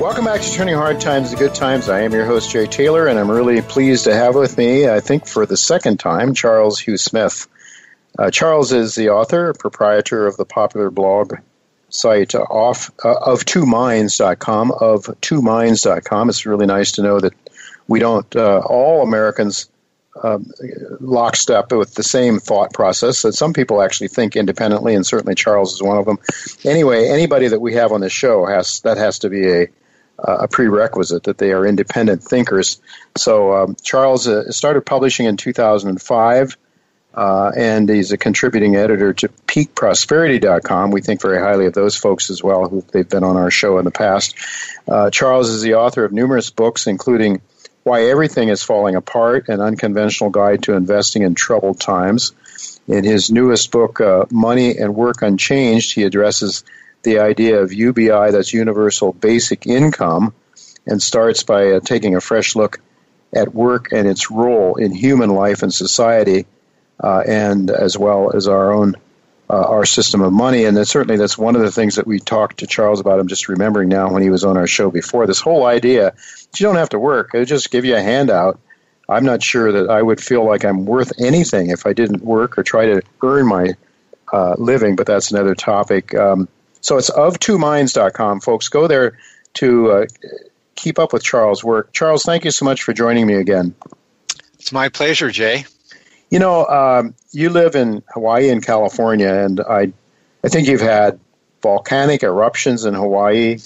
Welcome back to Turning Hard Times to Good Times. I am your host, Jay Taylor, and I'm really pleased to have with me, I think for the second time, Charles Hugh Smith. Charles is the author, proprietor of the popular blog site of twominds.com. It's really nice to know that we don't, all Americans, lockstep with the same thought process, that some people actually think independently, and certainly Charles is one of them. Anyway, anybody that we have on the show has to be a prerequisite that they are independent thinkers. So Charles started publishing in 2005, and he's a contributing editor to peakprosperity.com. We think very highly of those folks as well, who they've been on our show in the past. Charles is the author of numerous books, including Why Everything is Falling Apart, an unconventional guide to investing in troubled times. In his newest book, Money and Work Unchanged, he addresses the idea of UBI, that's Universal Basic Income, and starts by taking a fresh look at work and its role in human life and society, and as well as our system of money. And that's one of the things that we talked to Charles about. I'm just remembering now when he was on our show before, this whole idea that you don't have to work. It'll just give you a handout. I'm not sure that I would feel like I'm worth anything if I didn't work or try to earn my living, but that's another topic. So it's of2minds.com, folks. Go there to keep up with Charles' work. Charles, thank you so much for joining me again. It's my pleasure, Jay. You know, you live in Hawaii and California, and I think you've had volcanic eruptions in Hawaii,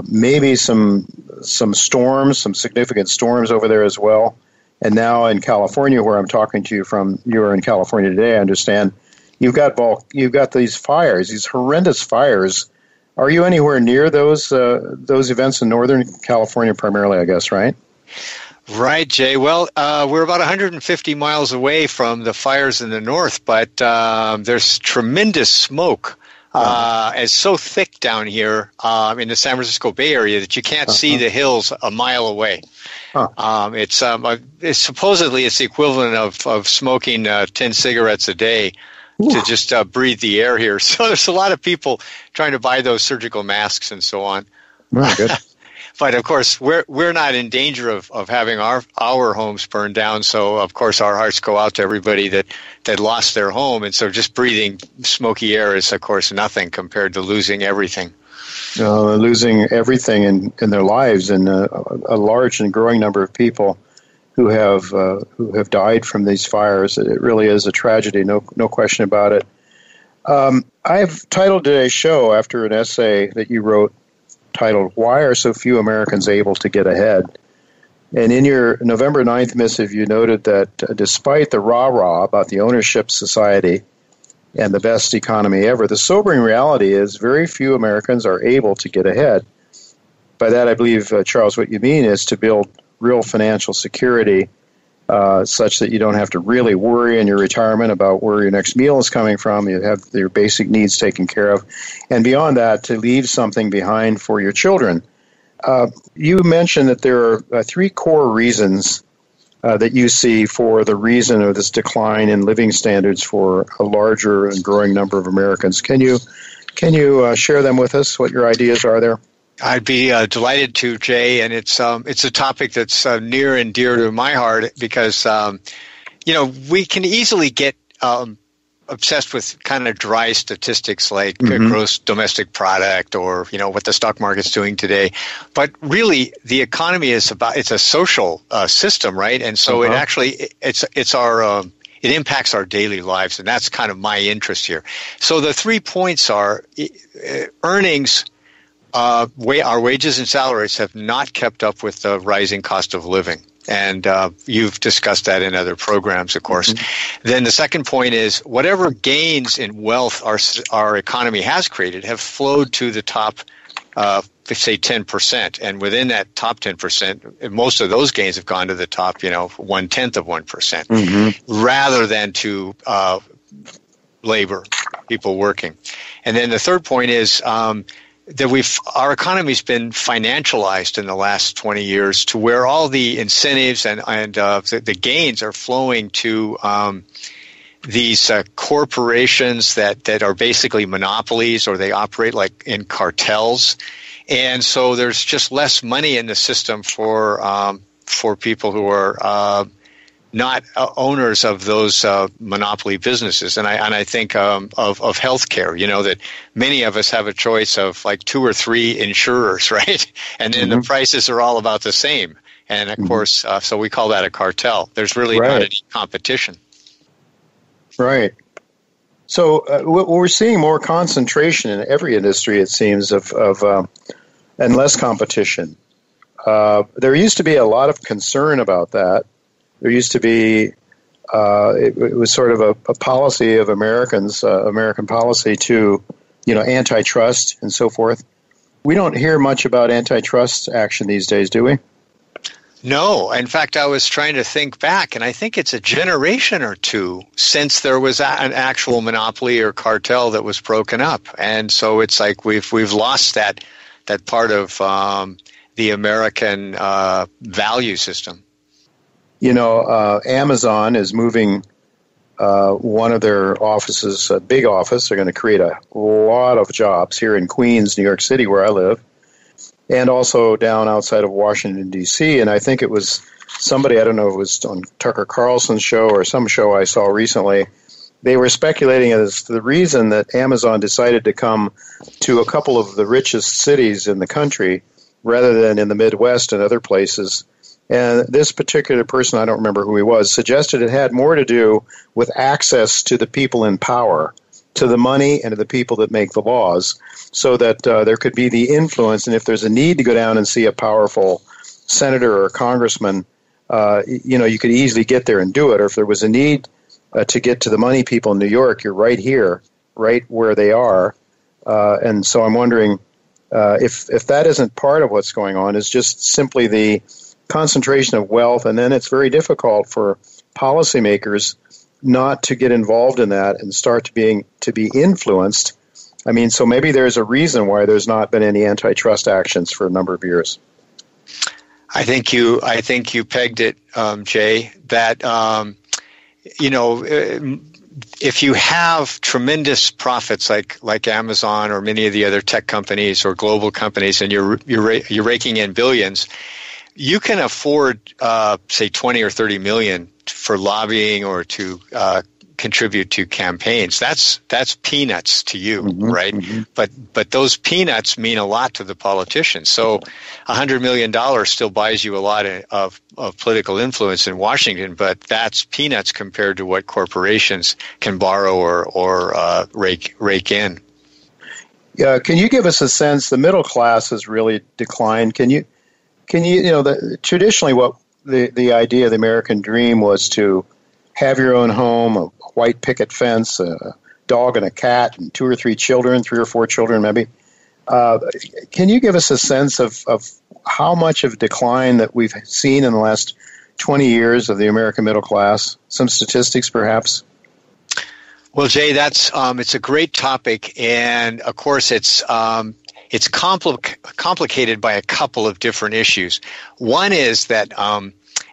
maybe some storms, some significant storms over there as well. And now in California, where I'm talking to you from, you're in California today, I understand. You've got these fires, these horrendous fires. Are you anywhere near those events in Northern California primarily, I guess, right? Right, Jay. Well, we're about 150 miles away from the fires in the north, but there's tremendous smoke. It's so thick down here in the San Francisco Bay Area that you can't see the hills a mile away. It's supposedly it's the equivalent of smoking 10 cigarettes a day to just breathe the air here. So there's a lot of people trying to buy those surgical masks and so on. Very good. But of course, we're not in danger of having our homes burned down. So of course, our hearts go out to everybody that lost their home. And so just breathing smoky air is, of course, nothing compared to losing everything. Losing everything in their lives, and a large and growing number of people who have died from these fires. It really is a tragedy, no question about it. I've titled today's show after an essay that you wrote titled, Why Are So Few Americans Able to Get Ahead? And in your November 9th missive, you noted that despite the rah-rah about the ownership society and the best economy ever, the sobering reality is very few Americans are able to get ahead. By that, I believe, Charles, what you mean is to build real financial security such that you don't have to really worry in your retirement about where your next meal is coming from. You have your basic needs taken care of. And beyond that, to leave something behind for your children. You mentioned that there are three core reasons that you see for the reason of this decline in living standards for a larger and growing number of Americans. Can you share them with us, what your ideas are there? I'd be delighted to, Jay, and it's a topic that's near and dear to my heart because we can easily get obsessed with kind of dry statistics like gross domestic product or what the stock market's doing today, but really the economy it's a social system, right? And so it actually it's our it impacts our daily lives, and that's kind of my interest here. So the 3 points are earnings. Our wages and salaries have not kept up with the rising cost of living. And you've discussed that in other programs, of course. Then the second point is whatever gains in wealth our economy has created have flowed to the top, say, 10%. And within that top 10%, most of those gains have gone to the top, 1/10 of 1%, rather than to labor, people working. And then the third point is that our economy's been financialized in the last 20 years to where all the incentives and the gains are flowing to these corporations that are basically monopolies, or they operate like in cartels. And so there's just less money in the system for people who are not owners of those monopoly businesses. And I think of healthcare, that many of us have a choice of like 2 or 3 insurers, right? And then the prices are all about the same. And of course, so we call that a cartel. There's really not any competition. Right. So we're seeing more concentration in every industry, it seems, of and less competition. There used to be a lot of concern about that. There used to be, it was sort of a policy of Americans, American policy to, antitrust and so forth. We don't hear much about antitrust action these days, do we? No. In fact, I was trying to think back, and I think it's a generation or two since there was an actual monopoly or cartel that was broken up. And so it's like we've lost that part of the American value system. Amazon is moving one of their offices, a big office. They're going to create a lot of jobs here in Queens, New York City, where I live, and also down outside of Washington, D.C. And I think it was somebody, I don't know if it was on Tucker Carlson's show or some show I saw recently, they were speculating as to the reason that Amazon decided to come to a couple of the richest cities in the country rather than in the Midwest and other places. And this particular person, I don't remember who he was, suggested it had more to do with access to the people in power, to the money and to the people that make the laws, so that there could be the influence. And if there's a need to go down and see a powerful senator or congressman, you could easily get there and do it. Or if there was a need to get to the money people in New York, you're right here, right where they are. And so I'm wondering if that isn't part of what's going on, is just simply the concentration of wealth, and then it's very difficult for policymakers not to get involved in that and start to be influenced. I mean, so maybe there's a reason why there's not been any antitrust actions for a number of years. I think you pegged it, Jay. That if you have tremendous profits like Amazon or many of the other tech companies or global companies, and you're raking in billions, you can afford, say, 20 or 30 million for lobbying or to contribute to campaigns. That's peanuts to you, right? But those peanuts mean a lot to the politicians. So $100 million still buys you a lot of political influence in Washington, but that's peanuts compared to what corporations can borrow or rake in. Yeah, can you give us a sense? The middle class has really declined. Can you traditionally what the idea of the American dream was to have your own home, a white picket fence, a dog and a cat, and 2 or 3 children, 3 or 4 children maybe. Can you give us a sense of how much of a decline that we've seen in the last 20 years of the American middle class? Some statistics, perhaps? Well, Jay, it's a great topic, and of course it's complicated by a couple of different issues. One is that,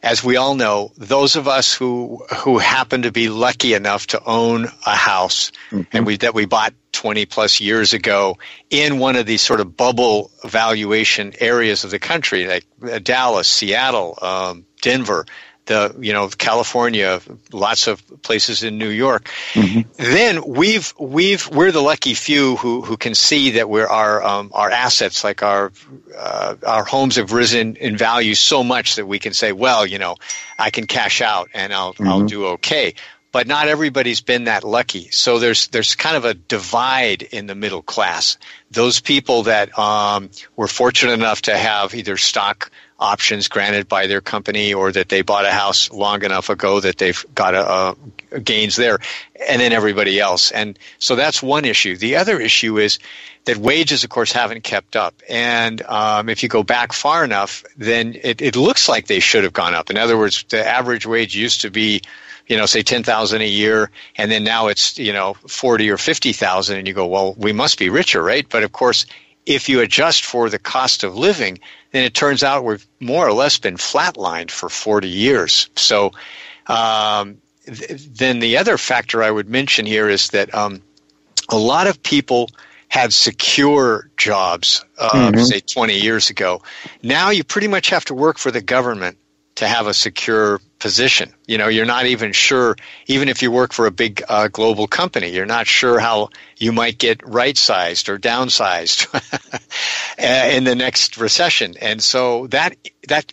as we all know, those of us who happen to be lucky enough to own a house and that we bought 20 plus years ago in one of these sort of bubble valuation areas of the country, like Dallas, Seattle, Denver, California, lots of places in New York. Then we're the lucky few who can see that our assets, like our homes, have risen in value so much that we can say, well, I can cash out and I'll do okay. But not everybody's been that lucky. So there's kind of a divide in the middle class. Those people that were fortunate enough to have either stock options granted by their company or that they bought a house long enough ago that they've got gains there, and then everybody else. And so that's one issue. The other issue is that wages, of course, haven't kept up. And if you go back far enough, then it looks like they should have gone up. In other words, the average wage used to be, say $10,000 a year, and then now it's, 40 or 50,000, and you go, well, we must be richer, right? But of course, if you adjust for the cost of living, then it turns out we've more or less been flatlined for 40 years. So then the other factor I would mention here is that a lot of people had secure jobs, say 20 years ago. Now you pretty much have to work for the government to have a secure position. You're not even sure, even if you work for a big global company, you're not sure how you might get right-sized or downsized in the next recession. And so that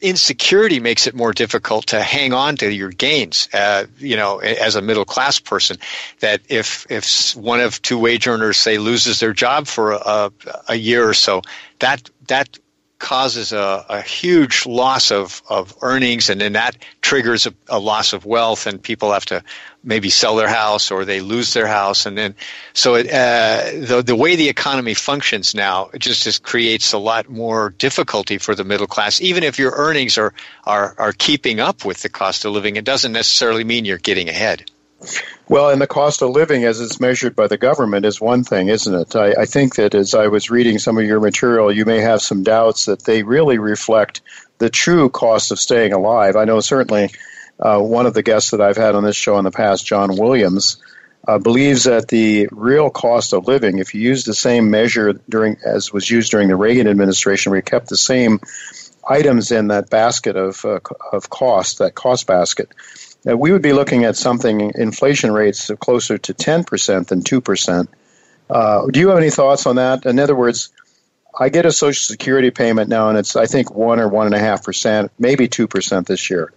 insecurity makes it more difficult to hang on to your gains, as a middle-class person, that if one of two wage earners, say, loses their job for a year or so, that causes a huge loss of earnings, and then that triggers a loss of wealth, and people have to maybe sell their house or they lose their house. And then so the way the economy functions now, it just creates a lot more difficulty for the middle class. Even if your earnings are keeping up with the cost of living, it doesn't necessarily mean you're getting ahead. Well, and the cost of living as it's measured by the government is one thing, isn't it? I think that as I was reading some of your material, you may have some doubts that they really reflect the true cost of staying alive. I know certainly one of the guests that I've had on this show in the past, John Williams, believes that the real cost of living, if you use the same measure as was used during the Reagan administration, where you kept the same items in that basket of cost, that cost basket, we would be looking at something, inflation rates of closer to 10% than 2%. Do you have any thoughts on that? In other words, I get a Social Security payment now, and it's, I think, 1 or 1.5%, maybe 2% this year.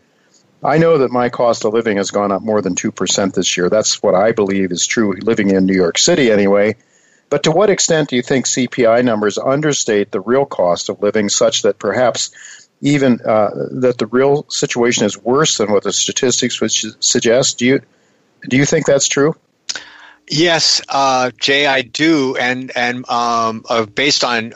I know that my cost of living has gone up more than 2% this year. That's what I believe is true, living in New York City anyway. But to what extent do you think CPI numbers understate the real cost of living, such that perhaps even that the real situation is worse than what the statistics would suggest? Do you think that's true? Yes, Jay, I do, and based on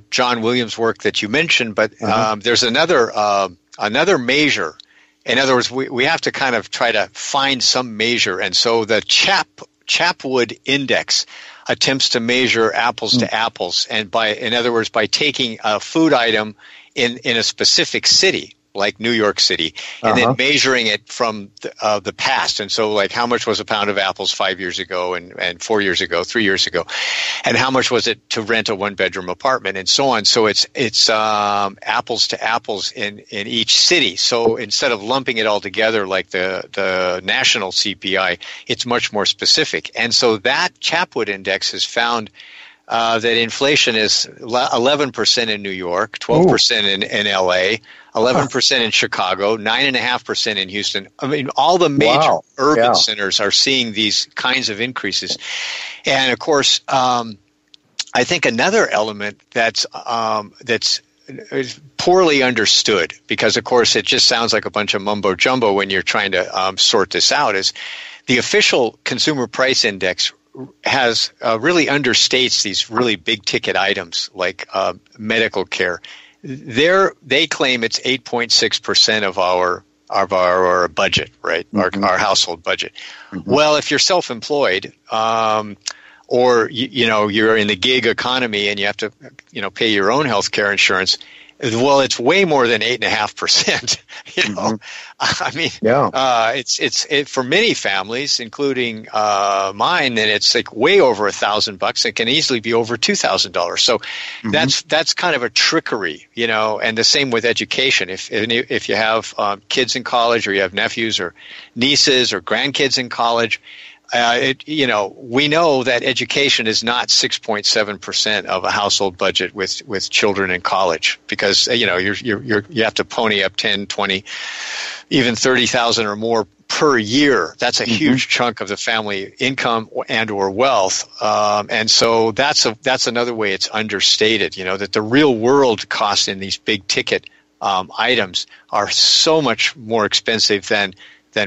John Williams' work that you mentioned, but there's another measure. In other words, we have to kind of try to find some measure, and so the Chapwood Index attempts to measure apples to apples, and in other words, by taking a food item in a specific city, like New York City, and then measuring it from the past. And so, like, how much was a pound of apples 5 years ago and 4 years ago, 3 years ago, and how much was it to rent a one-bedroom apartment, and so on. So it's apples to apples in each city. So instead of lumping it all together like the national CPI, it's much more specific. And so that Chapwood Index has found that inflation is 11% in New York, 12% in LA, 11% in Chicago, 9.5% in Houston. I mean, all the major urban centers are seeing these kinds of increases. And of course, I think another element that's poorly understood, because of course it just sounds like a bunch of mumbo jumbo when you're trying to sort this out, is the official Consumer Price Index has really understates these really big ticket items like medical care. They claim it's 8.6% of our budget, right? Our household budget. Well, if you're self-employed, or you're in the gig economy and you have to pay your own health care insurance, well, it's way more than 8.5%. I mean, it's for many families, including mine, and it's like way over $1,000. It can easily be over $2,000. So that's kind of a trickery, And the same with education. If you have kids in college, or you have nephews or nieces or grandkids in college, we know that education is not 6.7% of a household budget with children in college, because you have to pony up 10, 20, even 30,000 or more per year. That's a huge chunk of the family income and or wealth, and so that's another way it's understated. That the real world costs in these big ticket items are so much more expensive than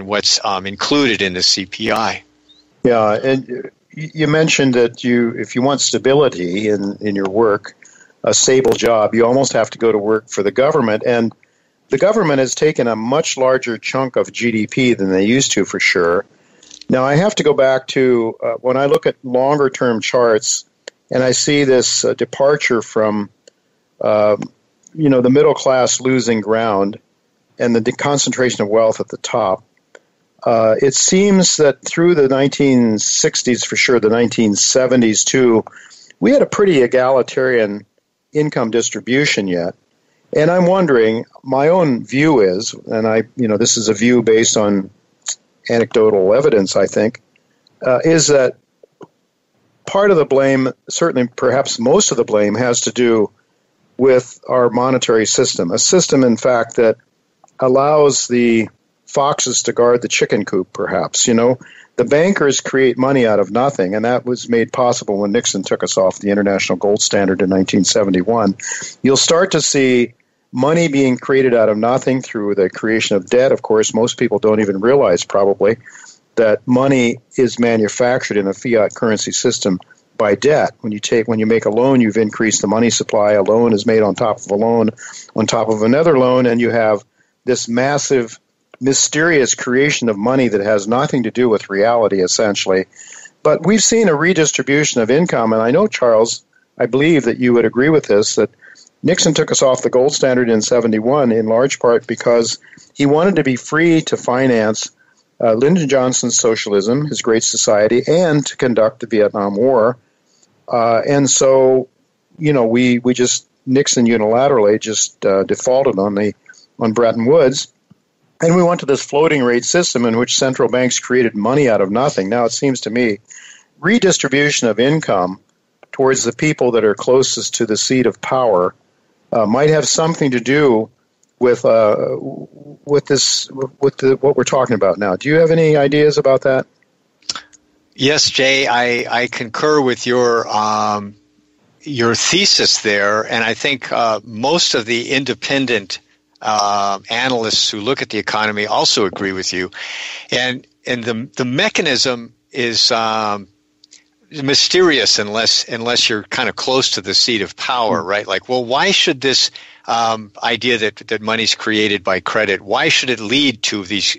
what's included in the CPI. Yeah, and you mentioned that if you want stability in your work, a stable job, you almost have to go to work for the government. And the government has taken a much larger chunk of GDP than they used to, for sure. Now, I have to go back to when I look at longer-term charts, and I see this departure from, the middle class losing ground and the concentration of wealth at the top. It seems that through the 1960s, for sure, the 1970s too, we had a pretty egalitarian income distribution yet. And I'm wondering, my own view is, and this is a view based on anecdotal evidence, I think, is that part of the blame, certainly perhaps most of the blame, has to do with our monetary system, a system, in fact, that allows the foxes to guard the chicken coop, perhaps. The bankers create money out of nothing, and that was made possible when Nixon took us off the international gold standard in 1971. You'll start to see money being created out of nothing through the creation of debt. Of course, most people don't even realize probably that money is manufactured in a fiat currency system by debt. When you make a loan, you've increased the money supply. A loan is made on top of a loan, on top of another loan, and you have this massive, mysterious creation of money that has nothing to do with reality, essentially. But we've seen a redistribution of income, and I know, Charles, I believe that you would agree with this, that Nixon took us off the gold standard in 71 in large part because he wanted to be free to finance Lyndon Johnson's socialism, his Great Society, and to conduct the Vietnam War. And so, we just, Nixon unilaterally just defaulted on Bretton Woods. And we went to this floating rate system in which central banks created money out of nothing. Now, it seems to me redistribution of income towards the people that are closest to the seat of power might have something to do with what we're talking about now. Do you have any ideas about that? Yes, Jay, I concur with your thesis there, and I think most of the independent analysts who look at the economy also agree with you, and the mechanism is mysterious unless you're kind of close to the seat of power, right? Like, well, why should this idea that money's created by credit, why should it lead to these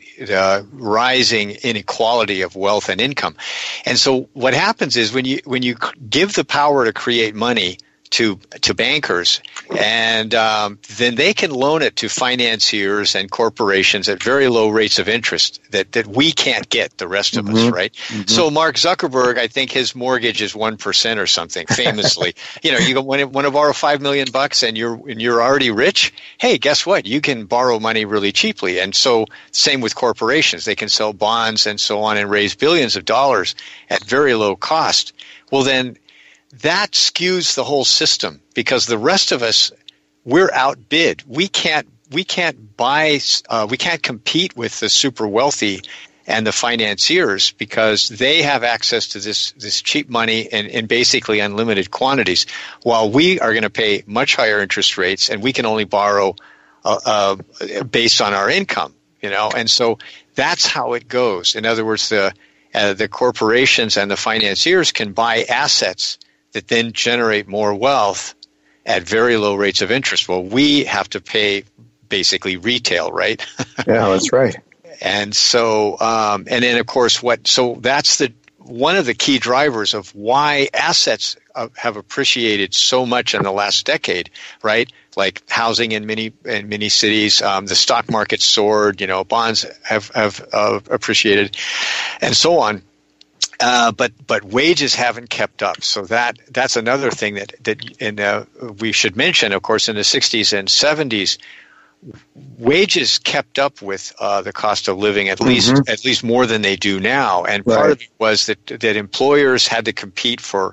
rising inequality of wealth and income? And so what happens is when you give the power to create money to bankers, and then they can loan it to financiers and corporations at very low rates of interest that we can't get, the rest of us, right? Mm-hmm. So Mark Zuckerberg, I think his mortgage is 1% or something, famously. You want to borrow $5 million and you're already rich. Hey, guess what? You can borrow money really cheaply. And so same with corporations. They can sell bonds and so on and raise billions of dollars at very low cost. Well, then that skews the whole system because the rest of us, we're outbid. We can't compete with the super wealthy and the financiers because they have access to this cheap money in basically unlimited quantities, while we are going to pay much higher interest rates and we can only borrow based on our income, and so that's how it goes. In other words, the corporations and the financiers can buy assets that then generate more wealth at very low rates of interest. Well, we have to pay basically retail, right? Yeah, that's right. And so, and then of course, so that's one of the key drivers of why assets have appreciated so much in the last decade, right? Like housing in many cities, the stock market soared, bonds have appreciated, and so on. But wages haven't kept up, so that's another thing that we should mention. Of course, in the 60s and 70s, wages kept up with the cost of living at least more than they do now, and part of it was that employers had to compete for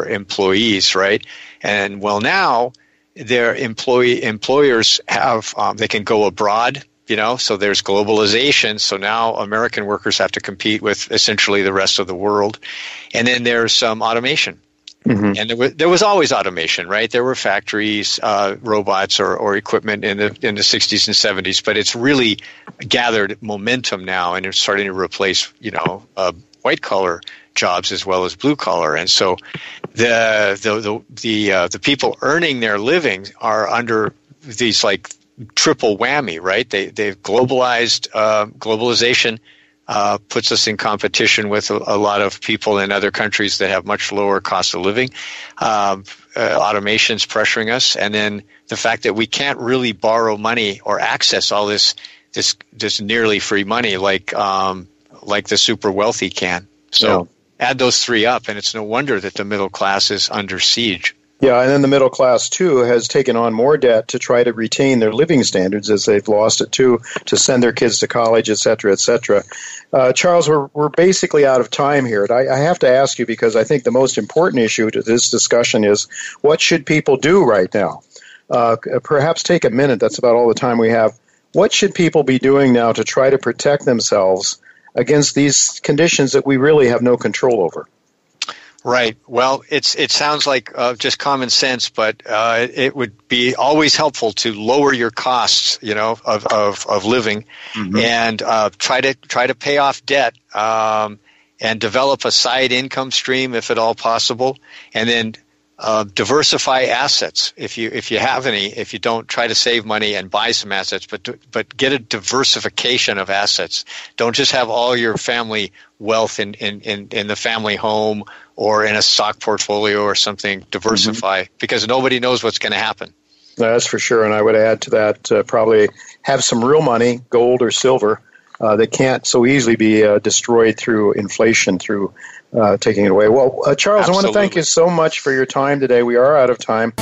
employees, right? And well, now their employers have they can go abroad. So there's globalization. So now American workers have to compete with essentially the rest of the world. And then there's some automation. Mm-hmm. And there was always automation, right? There were factories, robots or equipment in the 60s and 70s, but it's really gathered momentum now, and it's starting to replace, white collar jobs as well as blue collar. And so the people earning their living are under these like triple whammy, right? They've globalized. Globalization puts us in competition with a lot of people in other countries that have much lower cost of living. Automation's pressuring us, and then the fact that we can't really borrow money or access all this nearly free money like the super wealthy can. So add those three up, and it's no wonder that the middle class is under siege. Yeah, and then the middle class, too, has taken on more debt to try to retain their living standards as they've lost it, too, to send their kids to college, et cetera, et cetera. Charles, we're basically out of time here. I have to ask you, because I think the most important issue to this discussion is, what should people do right now? Perhaps take a minute. That's about all the time we have. What should people be doing now to try to protect themselves against these conditions that we really have no control over? Right. Well, it sounds like just common sense, but it would be always helpful to lower your costs, of living, and try to pay off debt, and develop a side income stream if at all possible, and then diversify assets if you have any. If you don't, try to save money and buy some assets, but get a diversification of assets. Don't just have all your family wealth in the family home or in a stock portfolio or something. Diversify, because nobody knows what's going to happen. That's for sure. And I would add to that, probably have some real money, gold or silver, that can't so easily be destroyed through inflation, through taking it away. Well, Charles, absolutely. I want to thank you so much for your time today. We are out of time.